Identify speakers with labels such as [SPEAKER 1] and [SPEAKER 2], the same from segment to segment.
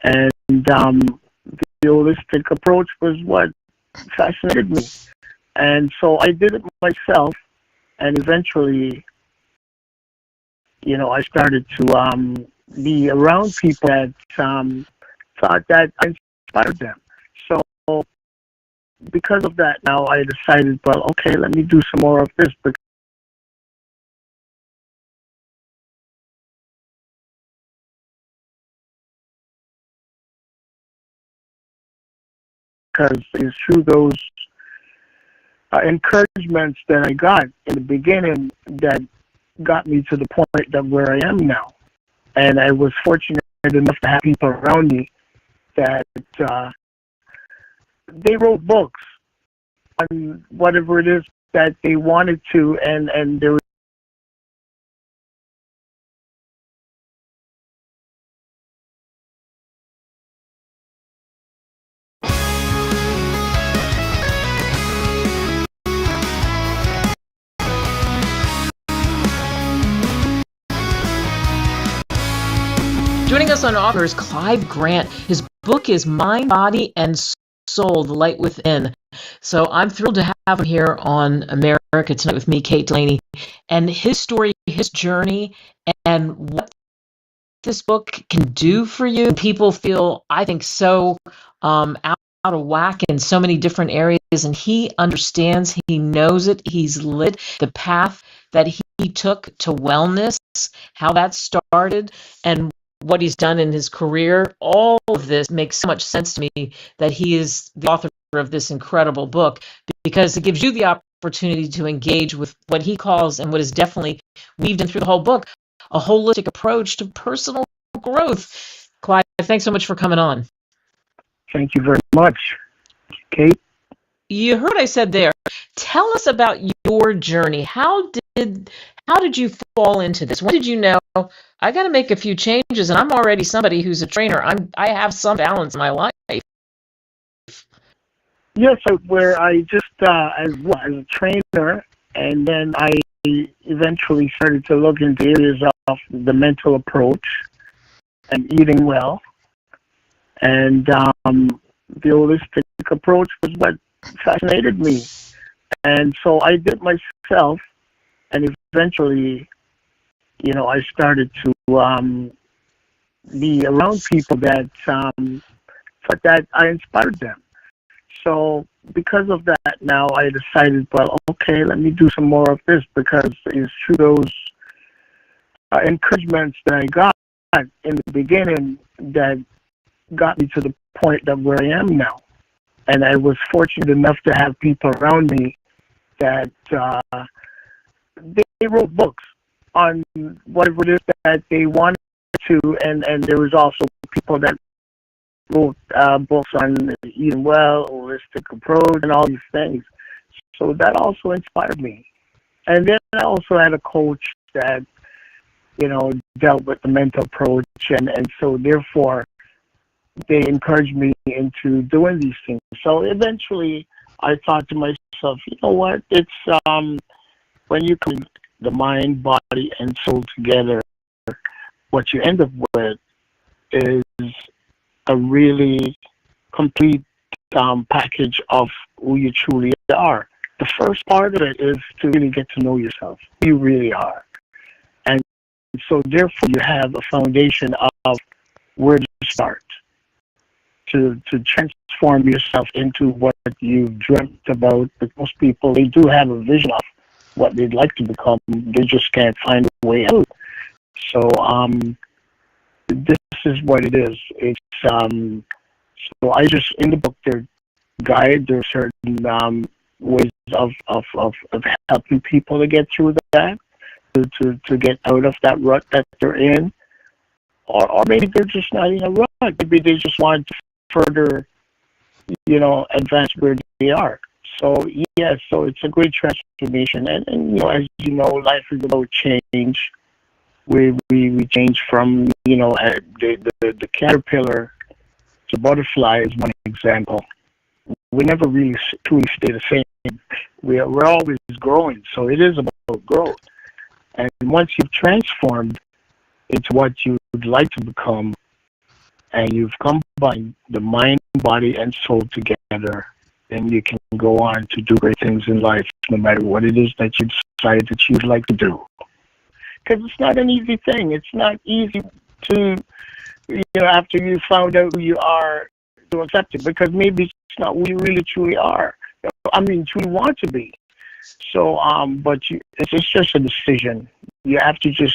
[SPEAKER 1] And the holistic approach was what fascinated me. And so I did it myself, and eventually, I started to be around people that thought that I inspired them. So because of that, now I decided, well, okay, let me do some more of this because it's through those encouragements that I got in the beginning that got me to the point that where I am now. And I was fortunate enough to have people around me that they wrote books on whatever it is that they wanted to, and there was
[SPEAKER 2] Joining us on author is Clive Grant. His book is Mind, Body, and Soul, The Light Within. So I'm thrilled to have him here on America Tonight with me, Kate Delaney, and his story, his journey, and what this book can do for you. People feel, I think, so out of whack in so many different areas, and he understands, he knows it, he's lit the path that he took to wellness, how that started, and what he's done in his career. All of this makes so much sense to me that he is the author of this incredible book, because it gives you the opportunity to engage with what he calls, and what is definitely weaved in through the whole book, a holistic approach to personal growth. Clive, thanks so much for coming on.
[SPEAKER 1] Thank you very much, Kate.
[SPEAKER 2] You heard I said there. Tell us about your journey. How did you fall into this? When did you know I got to make a few changes, and I'm already somebody who's a trainer. I have some balance in my life.
[SPEAKER 1] Yes, where I just as a trainer, and then I eventually started to look into areas of the mental approach and eating well, and the holistic approach was what fascinated me, and so I did myself, and eventually, I started to be around people that thought that I inspired them. So because of that, now I decided, well, okay, let me do some more of this, because it's through those encouragements that I got in the beginning that got me to the point that where I am now. And I was fortunate enough to have people around me that they wrote books on whatever it is that they wanted to, and there was also people that wrote books on eating well, holistic approach, and all these things. So that also inspired me. And then I also had a coach that, dealt with the mental approach, and so therefore they encouraged me into doing these things. So eventually I thought to myself, you know what, it's when you put the mind, body, and soul together, what you end up with is a really complete package of who you truly are. The first part of it is to really get to know yourself, who you really are. And so therefore you have a foundation of where to start to transform yourself into what you've dreamt about. But most people, they do have a vision of what they'd like to become. They just can't find a way out. So this is what it is. It's so I just, in the book, there are certain ways of helping people to get through that, to get out of that rut that they're in, or maybe they're just not in a rut. Maybe they just want to further, advance where they are. So yeah, so it's a great transformation, and as you know, life is about change. We change from the caterpillar to butterfly is one example. We never really truly stay the same. We're always growing, so it is about growth. And once you've transformed into what you would like to become, and you've combined the mind, body, and soul together, then you can go on to do great things in life, no matter what it is that you decide that you'd like to do. Because it's not an easy thing. It's not easy to, after you found out who you are, to accept it, because maybe it's not who you really truly are. I mean, truly want to be. So, it's just a decision. You have to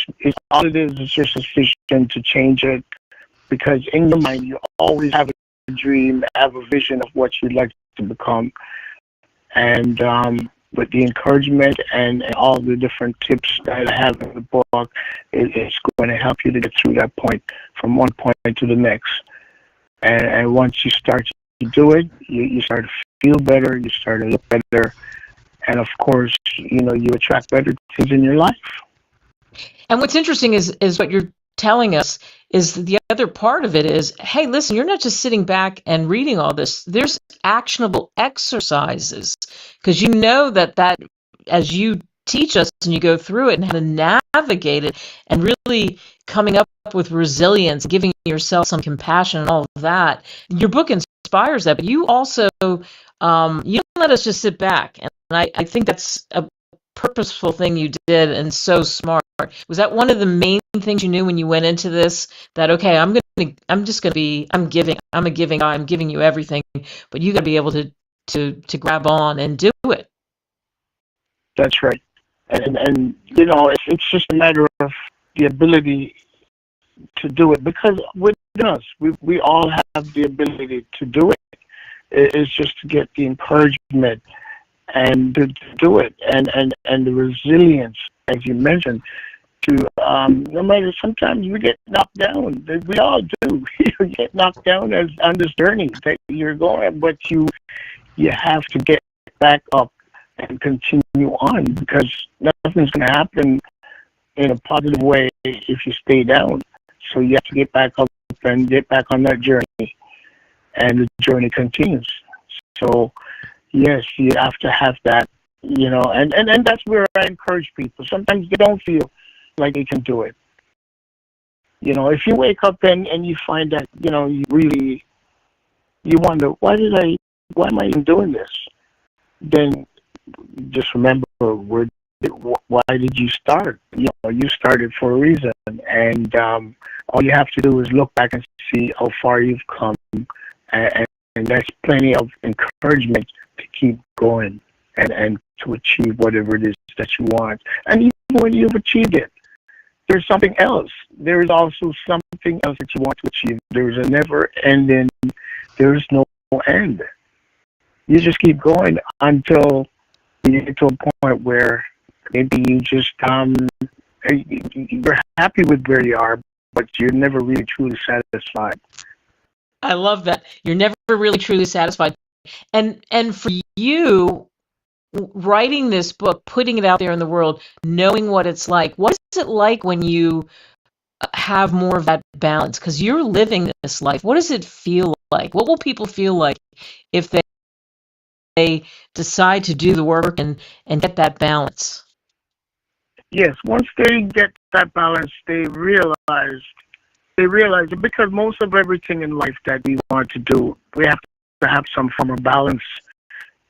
[SPEAKER 1] all it is just a decision to change it, because in your mind, you always have a dream, have a vision of what you'd like to become. And with the encouragement and all the different tips that I have in the book, it's going to help you to get through that point, from one point to the next. And once you start to do it, you start to feel better, you start to look better, and of course, you attract better things in your life.
[SPEAKER 2] And what's interesting is what you're telling us is the other part of it is, hey, listen, you're not just sitting back and reading all this. There's actionable exercises, because you know that as you teach us and you go through it and how to navigate it, and really coming up with resilience, giving yourself some compassion and all of that. Your book inspires that, but you also, you don't let us just sit back. And I think that's a purposeful thing you did, and so smart. Was that one of the main things you knew when you went into this, that, okay, I'm a giving guy, I'm giving you everything, but you got to be able to grab on and do it.
[SPEAKER 1] That's right. And it's just a matter of the ability to do it, because within us, we all have the ability to do it. It's just to get the encouragement and to do it, and the resilience, as you mentioned, to no matter, sometimes we get knocked down. We all do. You get knocked down on this journey that you're going, but you have to get back up and continue on, because nothing's going to happen in a positive way if you stay down. So you have to get back up and get back on that journey, and the journey continues. So yes, you have to have that, and that's where I encourage people. Sometimes they don't feel like they can do it. If you wake up and you find that, you wonder, why am I even doing this? Then just remember, why did you start? You started for a reason, and all you have to do is look back and see how far you've come, and that's plenty of encouragement to keep going and to achieve whatever it is that you want. And even when you've achieved it, there's something else. There is also something else that you want to achieve. There's a never ending, there's no end. You just keep going until you get to a point where maybe you just you're happy with where you are, but you're never really truly satisfied.
[SPEAKER 2] I love that. You're never really truly satisfied. And for you, writing this book, putting it out there in the world, knowing what it's like, what is it like when you have more of that balance? Because you're living this life. What does it feel like? What will people feel like if they decide to do the work and get that balance?
[SPEAKER 1] Yes, once they get that balance, they realize it, because most of everything in life that we want to do, we have to have some form of balance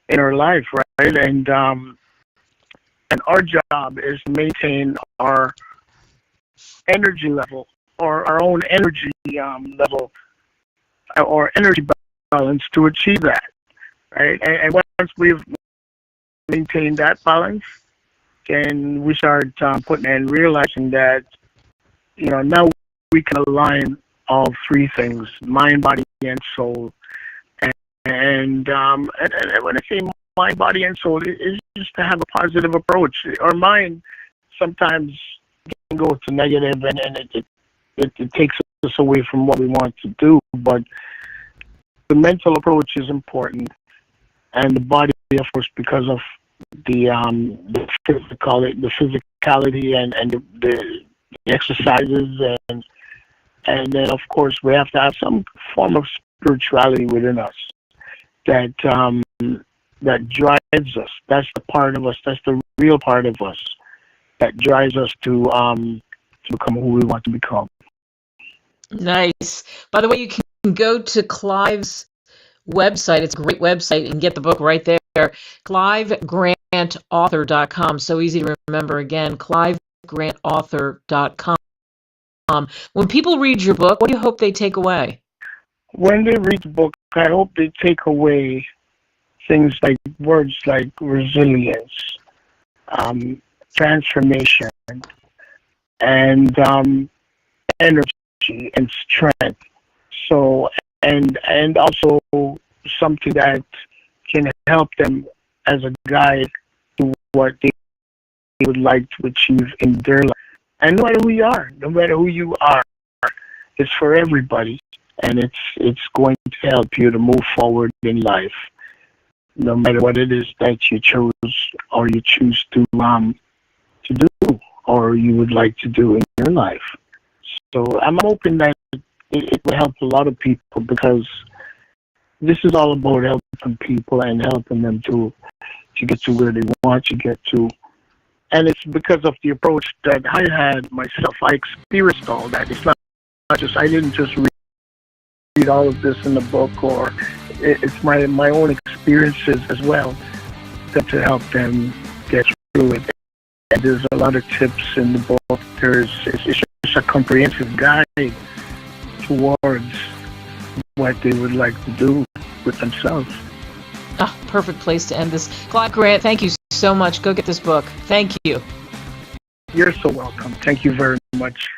[SPEAKER 1] in our life, right? And our job is to maintain our energy level, or our own energy level, or energy balance, to achieve that, right? And once we've maintained that balance, then we start putting and realizing that, now we can align all three things: mind, body, and soul. And when I say mind, body, and soul, it's just to have a positive approach. Our mind sometimes can go to negative, and it takes us away from what we want to do. But the mental approach is important, and the body, of course, because of the physicality and the exercises, and then, of course, we have to have some form of spirituality within us that drives us. That's the part of us. That's the real part of us that drives us to become who we want to become.
[SPEAKER 2] Nice. By the way, you can go to Clive's website. It's a great website and get the book right there. CliveGrantAuthor.com. So easy to remember. Again, CliveGrantAuthor.com. When people read your book, what do you hope they take away?
[SPEAKER 1] When they read the book, I hope they take away things like words like resilience, transformation, and energy and strength. So, and also something that can help them as a guide to what they would like to achieve in their life. And no matter who you are, no matter who you are, it's for everybody, and it's going to help you to move forward in life, no matter what it is that you chose or you choose to do or you would like to do in your life. So I'm hoping that it will help a lot of people, because this is all about helping people and helping them to get to where they want to get to. And it's because of the approach that I had myself. I experienced all that. It's not just, I didn't just read all of this in the book, or it's my own experiences as well to help them get through it. And there's a lot of tips in the book. It's just a comprehensive guide towards what they would like to do with themselves.
[SPEAKER 2] Oh, perfect place to end this. Clive Grant, thank you so much. Go get this book. Thank you.
[SPEAKER 1] You're so welcome. Thank you very much.